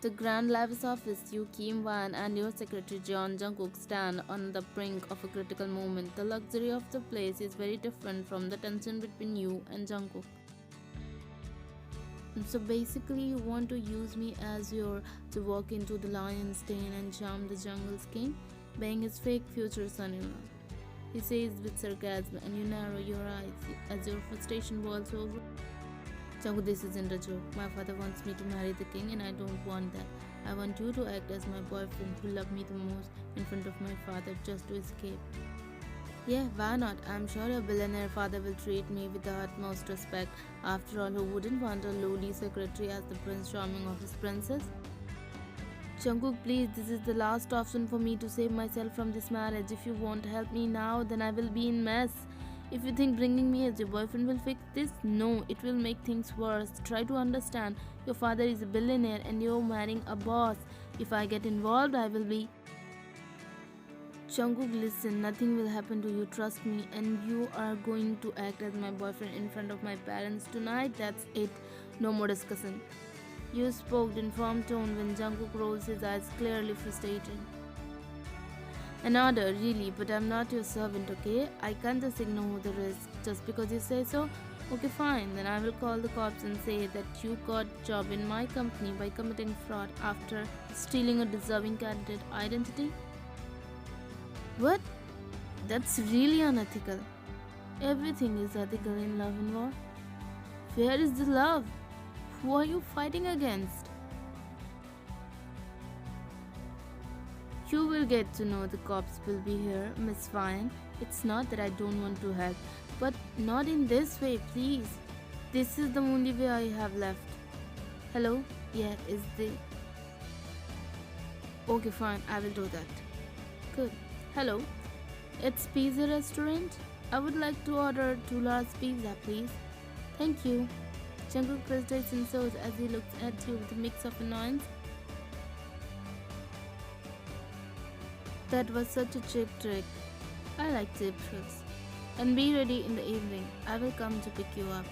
The grand lavish office, you Kim Wan and your secretary Jeon Jungkook stand on the brink of a critical moment. The luxury of the place is very different from the tension between you and Jungkook. So basically, you want to use me as your to walk into the lion's den and charm the jungle's king, being his fake future son-in-law. He says with sarcasm, and you narrow your eyes as your frustration boils over. Jungkook, this isn't a joke. My father wants me to marry the king, and I don't want that. I want you to act as my boyfriend who loved me the most in front of my father just to escape. Yeah, why not? I'm sure your billionaire father will treat me with the utmost respect. After all, who wouldn't want a lowly secretary as the prince charming of his princess? Jungkook, please, this is the last option for me to save myself from this marriage. If you won't help me now, then I will be in mess. If you think bringing me as your boyfriend will fix this, no, it will make things worse. Try to understand. Your father is a billionaire and you're marrying a boss. If I get involved, I will be. Jungkook, listen, nothing will happen to you, trust me, and you are going to act as my boyfriend in front of my parents tonight. That's it. No more discussing. You spoke in firm tone when Jungkook rolls his eyes, clearly frustrated. An order, really, but I'm not your servant, okay? I can't just ignore the risk just because you say so. Okay, fine, then I will call the cops and say that you got job in my company by committing fraud after stealing a deserving candidate identity. What? That's really unethical. Everything is ethical in love and war. Where is the love? Who are you fighting against? You will get to know the cops will be here, Miss Fine. It's not that I don't want to help, but not in this way, please. This is the only way I have left. Hello? Yeah, is the. Okay, fine, I will do that. Good. Hello? It's Pizza Restaurant? I would like to order 2 large pizza, please. Thank you. Jungkook hesitates and soars as he looks at you with a mix of annoyance. That was such a cheap trick. I like cheap tricks. And be ready in the evening. I will come to pick you up.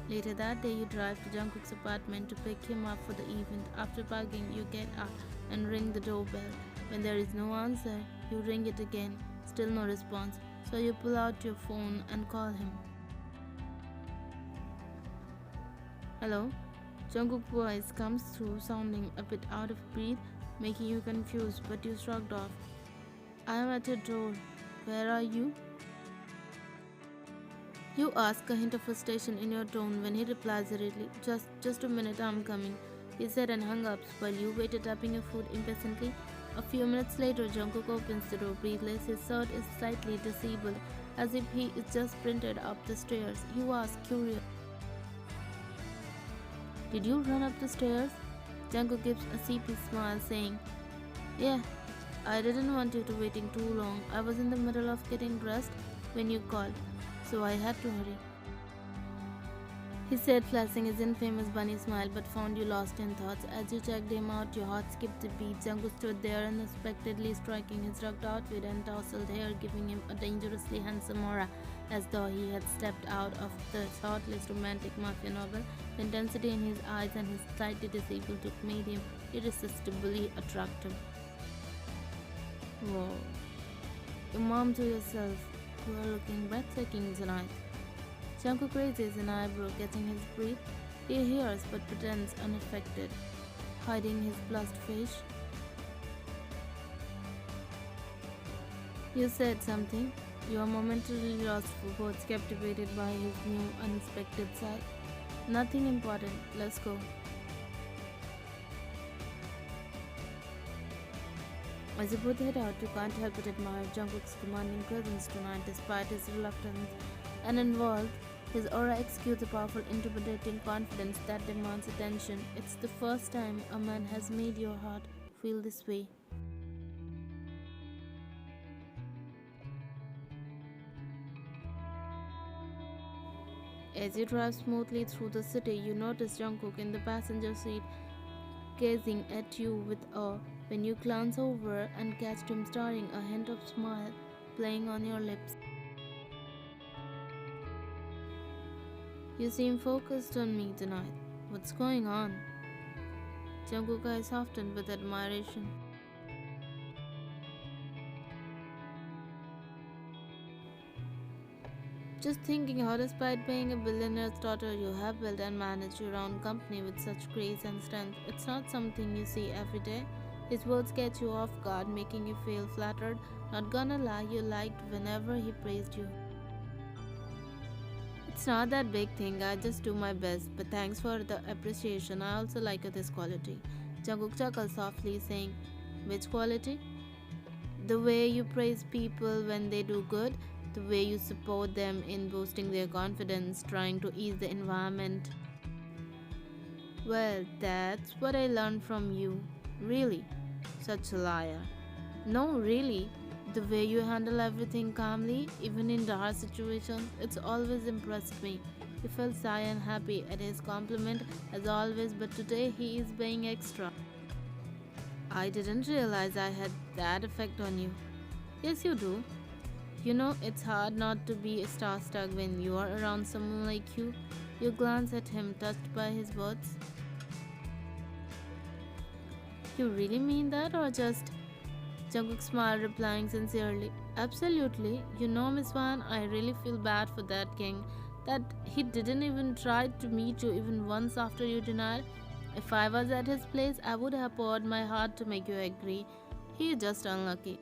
Later that day, you drive to Jungkook's apartment to pick him up for the event. After parking, you get up and ring the doorbell. When there is no answer, you ring it again. Still no response. So you pull out your phone and call him. Hello? Jungkook's voice comes through, sounding a bit out of breath, making you confused, but you shrugged off. I am at your door. Where are you? You ask, a hint of frustration in your tone when he replies hurriedly, Just a minute, I'm coming. He said and hung up while you waited tapping your foot impatiently. A few minutes later, Jungkook opens the door breathless. His shirt is slightly disabled, as if he is just sprinted up the stairs. You ask, curious, did you run up the stairs? Jungkook gives a sleepy smile, saying, Yeah, I didn't want you to waiting too long. I was in the middle of getting dressed when you called, so I had to hurry. He said, flashing his infamous bunny smile, but found you lost in thoughts. As you checked him out, your heart skipped a beat. Jungkook stood there unexpectedly, striking his rugged outfit and tousled hair, giving him a dangerously handsome aura, as though he had stepped out of the shortlist romantic mafia novel. The intensity in his eyes and his slightly disabled look made him irresistibly attractive. Whoa. Your mom to yourself. You are looking breathtaking tonight. Jungkook raises an eyebrow, catching his breath. He hears but pretends unaffected. hiding his blushed face. You said something. You are momentarily lost for words, captivated by his new, unexpected side. Nothing important. Let's go. As you both head out, you can't help but admire Jungkook's commanding presence tonight, despite his reluctance and involved. His aura exudes a powerful, intimidating confidence that demands attention. It's the first time a man has made your heart feel this way. As you drive smoothly through the city, you notice Jungkook in the passenger seat, gazing at you with awe. When you glance over and catch him staring, a hint of smile playing on your lips. You seem focused on me tonight. What's going on? Jungkook's eyes softened with admiration. Just thinking how, despite being a billionaire's daughter, you have built and managed your own company with such grace and strength. It's not something you see every day. His words catch you off guard, making you feel flattered. Not gonna lie, you liked whenever he praised you. It's not that big thing, I just do my best, but thanks for the appreciation. I also like this quality. Jungkook chuckled softly, saying, which quality? The way you praise people when they do good, the way you support them in boosting their confidence, trying to ease the environment. Well, that's what I learned from you. Really? Such a liar. No, really. The way you handle everything calmly, even in dark situations, it's always impressed me. He felt shy and happy at his compliment as always, but today he is being extra. I didn't realize I had that effect on you. Yes, you do. You know, it's hard not to be starstruck when you are around someone like you. You glance at him, touched by his words. You really mean that, or just? Jungkook smiled, replying sincerely, absolutely. You know, Miss Wan, I really feel bad for that king. That he didn't even try to meet you even once after you denied. If I was at his place, I would have poured my heart to make you agree. He is just unlucky.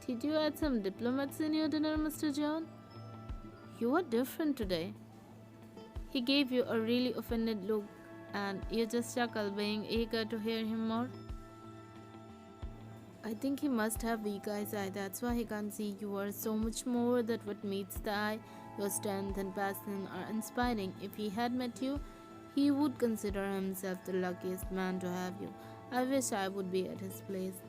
Did you add some diplomats in your dinner, Mr. John? You were different today. He gave you a really offended look, and you just chuckled, being eager to hear him more. I think he must have weak eyesight, that's why he can't see you are so much more than what meets the eye. Your strength and passion are inspiring. If he had met you, he would consider himself the luckiest man to have you. I wish I would be at his place.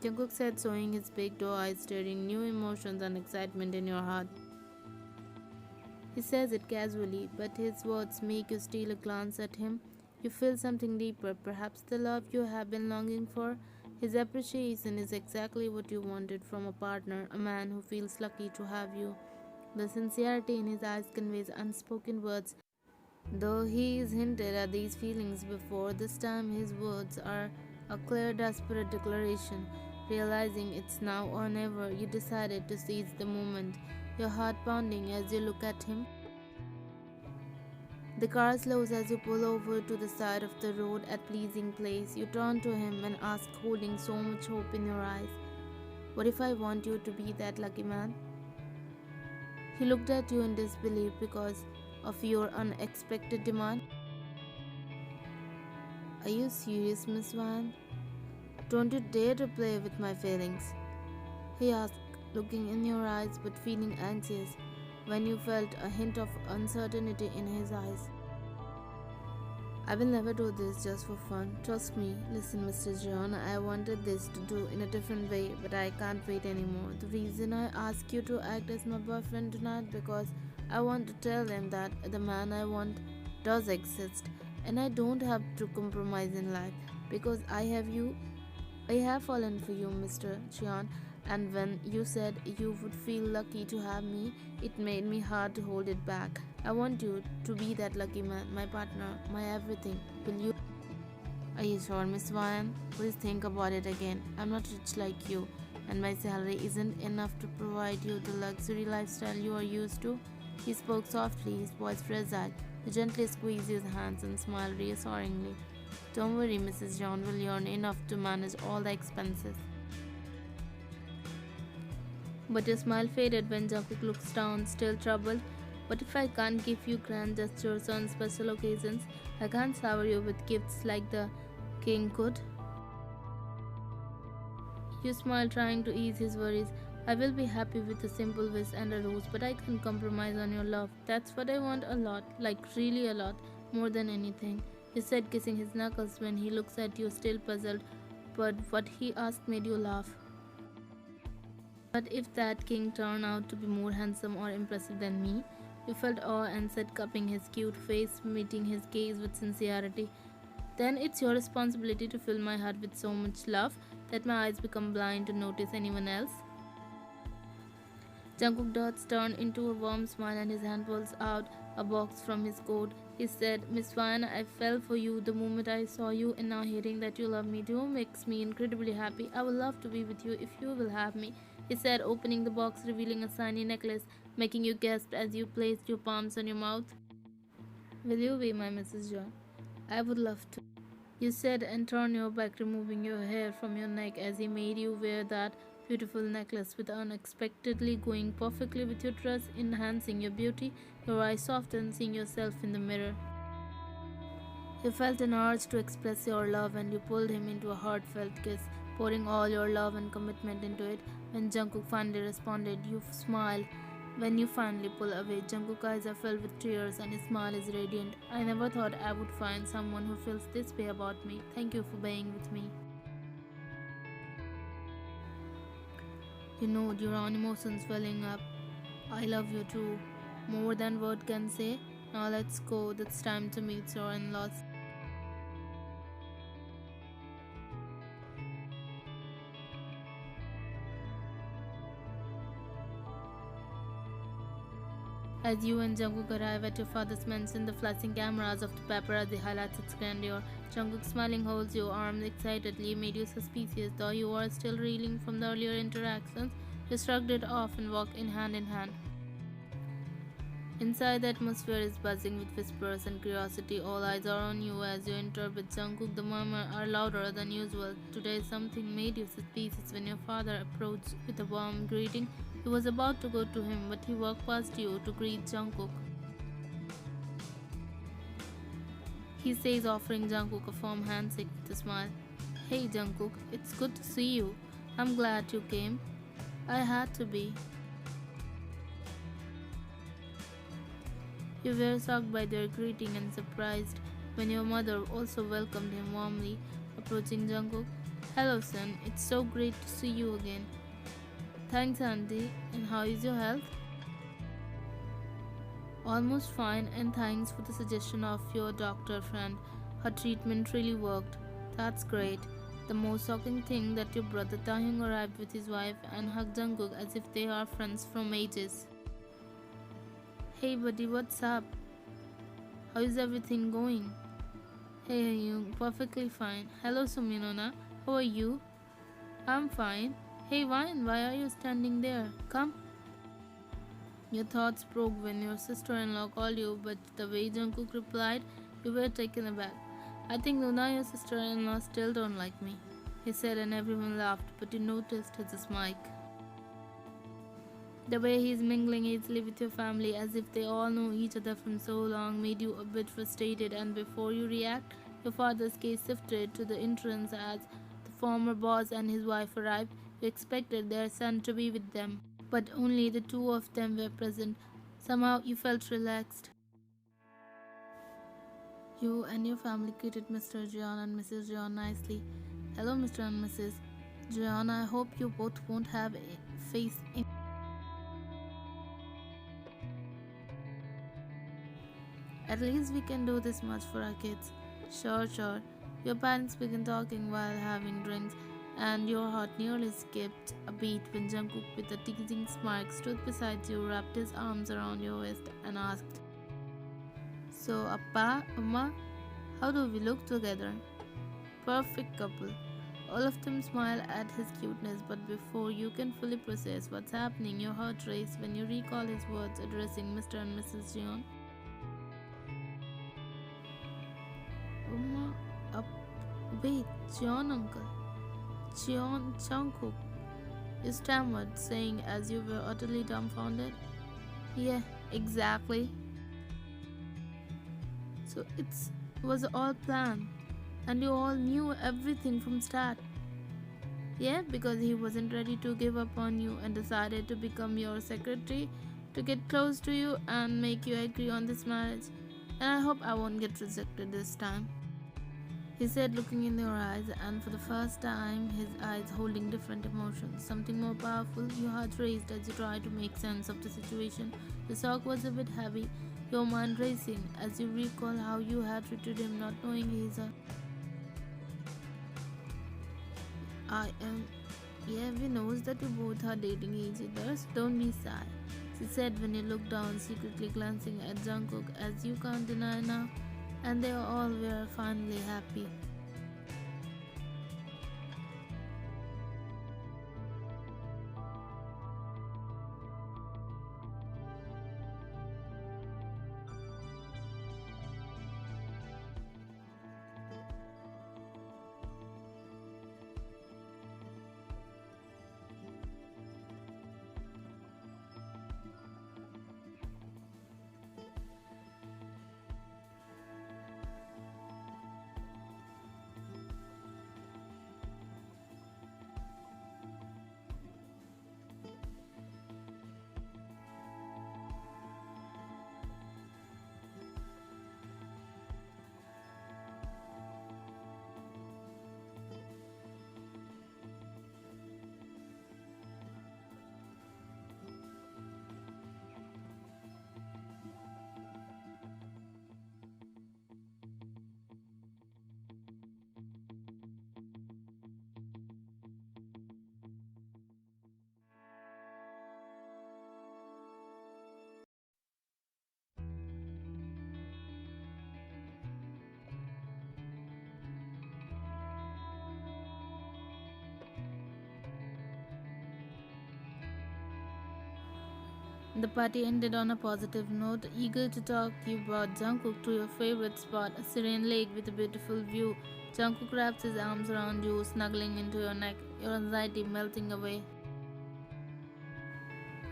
Jungkook said, showing his big doe eyes, stirring new emotions and excitement in your heart. He says it casually, but his words make you steal a glance at him. You feel something deeper, perhaps the love you have been longing for. His appreciation is exactly what you wanted from a partner, a man who feels lucky to have you. The sincerity in his eyes conveys unspoken words. Though he has hinted at these feelings before, this time his words are a clear, desperate declaration. Realizing it's now or never, you decided to seize the moment, your heart pounding as you look at him. The car slows as you pull over to the side of the road at pleasing place. You turn to him and ask, holding so much hope in your eyes, what if I want you to be that lucky man? He looked at you in disbelief because of your unexpected demand. Are you serious, Miss Van? Don't you dare to play with my feelings, he asked, looking in your eyes but feeling anxious when you felt a hint of uncertainty in his eyes. I will never do this just for fun. Trust me. Listen, Mr. John, I wanted this to do in a different way, but I can't wait anymore. The reason I ask you to act as my boyfriend tonight because I want to tell them that the man I want does exist and I don't have to compromise in life because I have you. I have fallen for you, Mr. John, and when you said you would feel lucky to have me, it made me hard to hold it back. I want you to be that lucky man, my partner, my everything. Will you? Are you sure, Miss Ryan? Please think about it again. I'm not rich like you, and my salary isn't enough to provide you the luxury lifestyle you are used to. He spoke softly, his voice fragile. He gently squeezed his hands and smiled reassuringly. Don't worry, Mrs. John will earn enough to manage all the expenses. But your smile faded when Jungkook looks down, still troubled. What if I can't give you grand gestures on special occasions? I can't shower you with gifts like the king could. You smile, trying to ease his worries. I will be happy with a simple wish and a rose, but I can't compromise on your love. That's what I want a lot, like really a lot, more than anything. You said, kissing his knuckles when he looks at you, still puzzled. But what he asked made you laugh. But if that king turned out to be more handsome or impressive than me, you felt awe and said, cupping his cute face, meeting his gaze with sincerity. Then it's your responsibility to fill my heart with so much love that my eyes become blind to notice anyone else. Jungkook dots turned into a warm smile and his hand pulls out a box from his coat. He said, Miss Vine, I fell for you the moment I saw you, and now hearing that you love me too makes me incredibly happy. I would love to be with you if you will have me, he said, opening the box, revealing a shiny necklace, making you gasp as you placed your palms on your mouth. Will you be my Mrs. John? I would love to, you said, and turned your back, removing your hair from your neck as he made you wear that beautiful necklace with unexpectedly going perfectly with your dress, enhancing your beauty. Your eyes softened, seeing yourself in the mirror. You felt an urge to express your love and you pulled him into a heartfelt kiss, pouring all your love and commitment into it. When Jungkook finally responded, you smiled. When you finally pull away, Jungkook's eyes are filled with tears and his smile is radiant. I never thought I would find someone who feels this way about me. Thank you for being with me. You know your own emotions welling up. I love you too. More than word can say. Now let's go. It's time to meet your in-laws. As you and Jungkook arrive at your father's mansion, the flashing cameras of the paparazzi highlights its grandeur. Jungkook smiling holds your arms excitedly, made you suspicious, though you are still reeling from the earlier interactions. You shrugged it off and walked in hand in hand. Inside, the atmosphere is buzzing with whispers and curiosity. All eyes are on you as you enter with Jungkook. The murmurs are louder than usual. Today, something made you suspicious when your father approached with a warm greeting. He was about to go to him, but he walked past you to greet Jungkook. He says, offering Jungkook a firm handshake with a smile. Hey Jungkook, it's good to see you. I'm glad you came. I had to be. You were shocked by their greeting and surprised when your mother also welcomed him warmly, approaching Jungkook. Hello son, it's so great to see you again. Thanks auntie, and how is your health? Almost fine, and thanks for the suggestion of your doctor friend. Her treatment really worked. That's great. The most shocking thing that your brother Taehyung arrived with his wife and hugged Jungkook as if they are friends from ages. Hey buddy, what's up? How is everything going? Hey Hyung, perfectly fine. Hello Suminona, how are you? I'm fine. Hey Vine, why are you standing there? Come. Your thoughts broke when your sister-in-law called you, but the way Jungkook replied, you were taken aback. I think Luna, your sister-in-law, still don't like me, he said, and everyone laughed, but you noticed his mic. The way he's mingling easily with your family as if they all know each other from so long made you a bit frustrated, and before you react, your father's gaze shifted to the entrance as the former boss and his wife arrived. You expected their son to be with them, but only the two of them were present. Somehow you felt relaxed. You and your family greeted Mr. Jeon and Mrs. Jeon nicely. Hello, Mr. and Mrs. Jeon, I hope you both won't have faced any. At least we can do this much for our kids. Sure, sure. Your parents began talking while having drinks, and your heart nearly skipped a beat when Jungkook, with a teasing smirk, stood beside you, wrapped his arms around your waist, and asked, So, Appa, Amma, how do we look together? Perfect couple. All of them smile at his cuteness, but before you can fully process what's happening, your heart races when you recall his words addressing Mr. and Mrs. Jeon. Amma, Appa. Wait, John uncle. John Jungkook. You stammered, saying as you were utterly dumbfounded. Yeah, exactly. So it was all planned, and you all knew everything from start. Yeah, because he wasn't ready to give up on you and decided to become your secretary, to get close to you and make you agree on this marriage. And I hope I won't get rejected this time. He said, looking in your eyes, and for the first time, his eyes holding different emotions. Something more powerful, your heart raced as you tried to make sense of the situation. The shock was a bit heavy, your mind racing as you recall how you had treated him, not knowing he's a. I am. Yeah, we knows that you both are dating each other, so don't be sad. She said when you looked down, secretly glancing at Jungkook, as you can't deny now, and they all were finally happy. The party ended on a positive note, eager to talk you about Jungkook to your favorite spot, a serene lake with a beautiful view. Jungkook wraps his arms around you, snuggling into your neck, your anxiety melting away.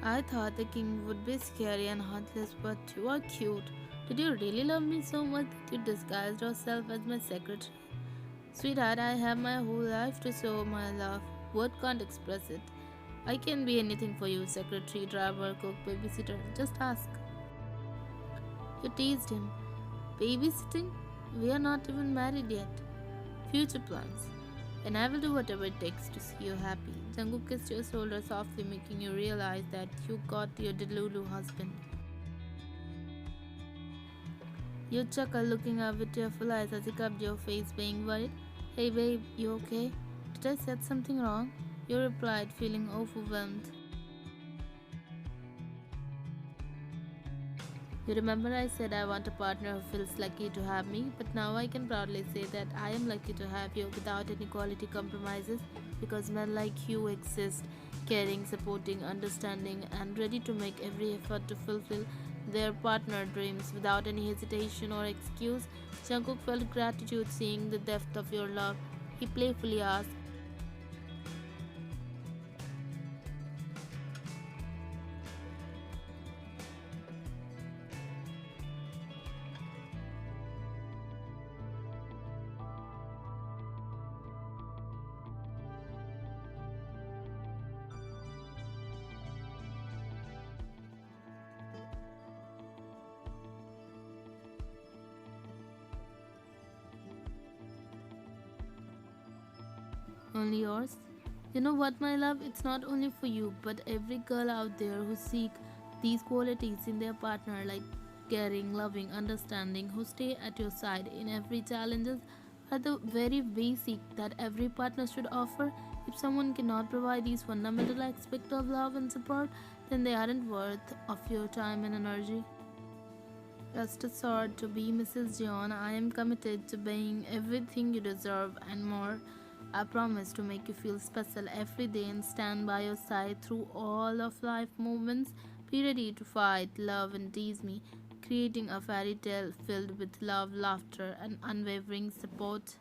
I thought the king would be scary and heartless, but you are cute. Did you really love me so much that you disguised yourself as my secretary? Sweetheart, I have my whole life to show my love. Word can't express it. I can be anything for you, secretary, driver, cook, babysitter. Just ask. You teased him. Babysitting? We are not even married yet. Future plans. And I will do whatever it takes to see you happy. Jungkook kissed your shoulder softly, making you realize that you got your Delulu husband. You chuckled, looking up with tearful eyes as he cupped your face, being worried. Hey babe, you okay? Did I said something wrong? You replied, feeling overwhelmed. You remember I said I want a partner who feels lucky to have me, but now I can proudly say that I am lucky to have you without any quality compromises because men like you exist, caring, supporting, understanding, and ready to make every effort to fulfill their partner dreams without any hesitation or excuse. Jungkook felt gratitude seeing the depth of your love. He playfully asked, only yours? You know what, my love? It's not only for you, but every girl out there who seek these qualities in their partner, like caring, loving, understanding, who stay at your side in every challenges, are the very basic that every partner should offer. If someone cannot provide these fundamental aspects of love and support, then they aren't worth of your time and energy. Rest assured to be Mrs. John, I am committed to being everything you deserve and more. I promise to make you feel special every day and stand by your side through all of life moments. Be ready to fight, love, and tease me, creating a fairy tale filled with love, laughter, and unwavering support.